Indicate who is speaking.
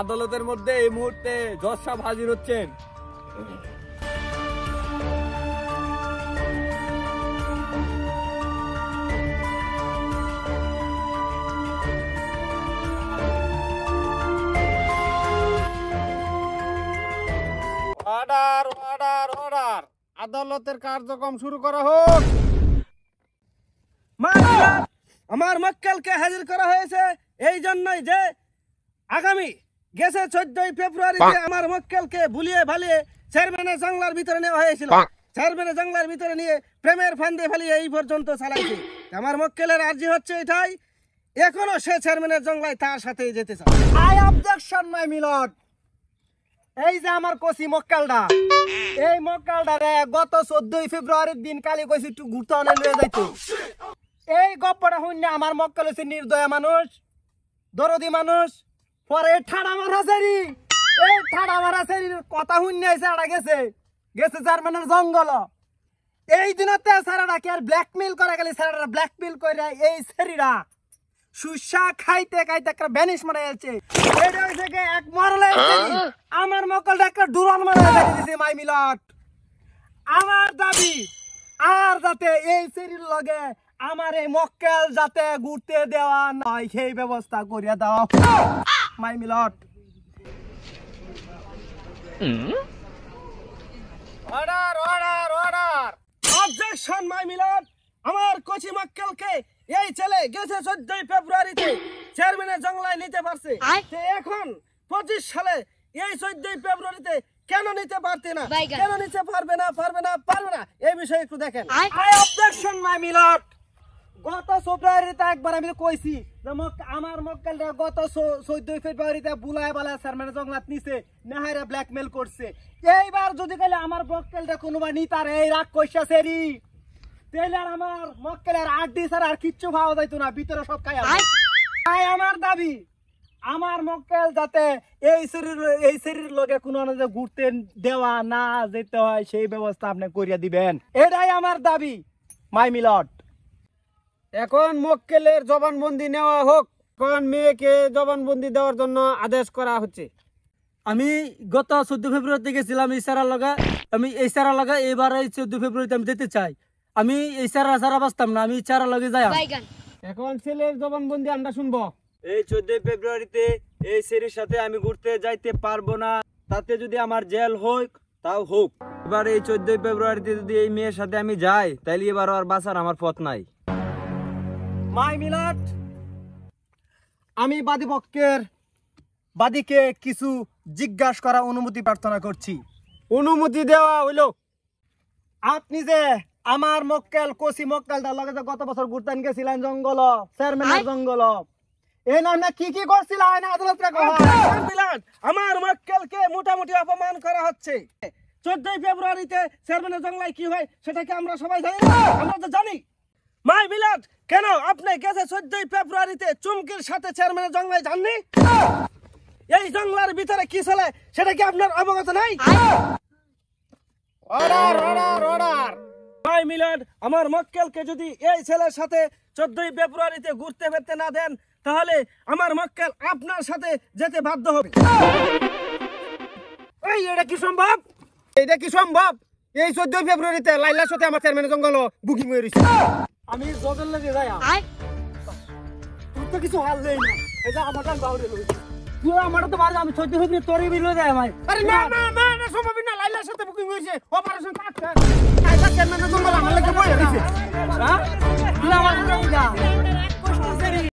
Speaker 1: আদালতের মধ্যে এই মুহূর্তে জজ সাহেব হাজির হচ্ছেন।
Speaker 2: অর্ডার অর্ডার অর্ডার, আদালতের কার্যক্রম শুরু করা হোক। আমার মক্কেলকে হাজির করা হয়েছে এই জন্যই যে আগামী গেছে 14 ফেব্রুয়ারিতে আমার মক্কেলকে ভুলিয়ে ভালিয়ে চেয়ারম্যানের জঙ্গলার ভিতরে নেওয়া হয়েছিল। চেয়ারম্যানের জঙ্গলার ভিতরে নিয়ে প্রেমের ফান্দে ফালিয়ে এই পর্যন্ত চালাইছে। আমার মক্কেলের আর্জি হচ্ছে এটাই, এখনো সে চেয়ারম্যানের জঙ্গলায় তার সাথেই যেতে চায়। I objection my মিলট। এই যে আমার কষি মক্কেলটা, এই মক্কেলটারে গত 14 ফেব্রুয়ারির দিন কালি কইছি একটু ঘুরতে অনে লয়ে যাইতো। এই গপ্পটা শুনে আমার মক্কেল হচ্ছে নির্দয়া মানুষ, দরদি মানুষ। পরে ঠাড়া মারা সেরি, এই ঠাড়া মারা সেরির কথা শুনে এসে আড়া গেছে চেয়ারম্যানের জঙ্গল। এই দিনতে স্যারেরা কি আর ব্ল্যাকমেইল করে গেলে স্যারেরা ব্ল্যাকমেইল করে এই সেরিরা সুসা খাইতে খাইতে একটা ভ্যানিশ মারা যাচ্ছে। এটা হইছে কি এক মরলে আমার মক্কেলটা একটা ডুরান মারা দিয়েছে। মাই মিলট, আমার দাবি আর যাতে এই সেরির লগে আমার এই মক্কেল যাতে ঘুরতে দেওয়া নয় সেই ব্যবস্থা করিয়া দেওয়া। My lord, order order order, objection my lord. আমার কচি মক্কেলকে এই ছেলে গেছে 14 ফেব্রুয়ারিতে চেয়ারম্যানের জঙ্গলায় নিতে পারছে, এখন 25 সালে এই 14 ফেব্রুয়ারিতে কেন নিতে পারতে না, কেন নিতে পারবে না এই বিষয়ে একটু দেখেন। I objection my মিলট। গত ফেব্রুয়ারিতে একবার আমি কইছি যে আমার মক্কেলরা গত 14 ফেব্রুয়ারিতে বুলায় বালায় চেয়ারম্যানের জঙ্গলাত নিছে, নেহারে ব্ল্যাকমেল করছে। এইবার যদি কইলে আমার মক্কেলটা কোনোবা নিতার এই রাগ কইসা সেরি, তাহলে আর আমার মক্কেলের আড্ডি ছাড়া আর কিচ্ছু পাওয়া যাইতো না, ভিতরে সব খাই। আমার দাবি আমার মক্কেল যাতে এই শরীর লগে কোনো ঘুরতে দেওয়া না যেতে হয় সেই ব্যবস্থা আপনি করিয়া দিবেন, এটাই আমার দাবি মাই মিলট। এখন মক্কেলের জবানবন্দি নেওয়া হোক। কোন মেয়েকে জবানবন্দি দেওয়ার জন্য আদেশ করা হচ্ছে।
Speaker 3: আমি গত 14 ফেব্রুয়ারিতে গেছিলাম এই সারা লাগা, আমি এই সারা লাগা এবার এই 14 ফেব্রুয়ারিতে আমি যেতে চাই। আমি এই সারা বাঁচতাম না, আমি চারা লগে যাই।
Speaker 2: এখন ছেলের জবানবন্দি আমরা শুনবো।
Speaker 1: এই 14 ফেব্রুয়ারিতে এই সেরির সাথে আমি ঘুরতে যাইতে পারবো না, তাতে যদি আমার জেল হোক তাও হোক। এবার এই 14 ফেব্রুয়ারিতে যদি এই মেয়ের সাথে আমি যাই তাইলে এবার আর বাঁচার আমার পথ নাই।
Speaker 2: মাই মিলট, আমি বাদীকে কিছু জিজ্ঞাসা করা অনুমতি প্রার্থনা করছি। অনুমতি দেওয়া হইলো। আপনি যে আমার মক্কেল কষি মক্কেলটার লগে যে গত বছর ঘুরতেন গেছিলেন জঙ্গল, চেয়ারম্যানের জঙ্গল, এই নামে কি কি করছিলেন আদালতে? আমার মক্কেলকে মোটামুটি অপমান করা হচ্ছে। 14 ফেব্রুয়ারিতে চেয়ারম্যানের জঙ্গলায় কি হয় সেটা কি আমরা সবাই জানি না? আমরা তো জানি। মাই মিলট, কেন আপনি গেছে 14 ফেব্রুয়ারিতে চুমকির সাথে চেয়ারম্যানের জঙ্গলায় যাননি? এই জঙ্গলার ভিতরে কি চলে সেটা কি আপনার অবগত নাই? Order order order. My lord, আমার মক্কেলকে যদি এই ছেলের সাথে 14 ফেব্রুয়ারিতে ঘুরতে ফিরতে না দেন তাহলে আমার মক্কেল আপনার সাথে যেতে বাধ্য হবে। এই এটা কি সম্ভব? এটা কি সম্ভব? এই 14 ফেব্রুয়ারিতে লাইলার সাথে আমার চেয়ারম্যানের জঙ্গল বুকিং হয়ে রয়েছে। আমি জজের লাগে যাই, তোর তো কিছু হাল নেই না। এই যে আমার গান বাউরে লই তুই আমার তো বাড়ি, আমি 14 ফেব্রুয়ারি তোরই বিল যায় আমার। আরে না না না না সম্ভব না, লাইলার সাথে বুকিং হয়েছে, অপারেশন কাটছে। লাইলা চেয়ারম্যানের জঙ্গল আমার লাগে বইয়া দিছে। হ্যাঁ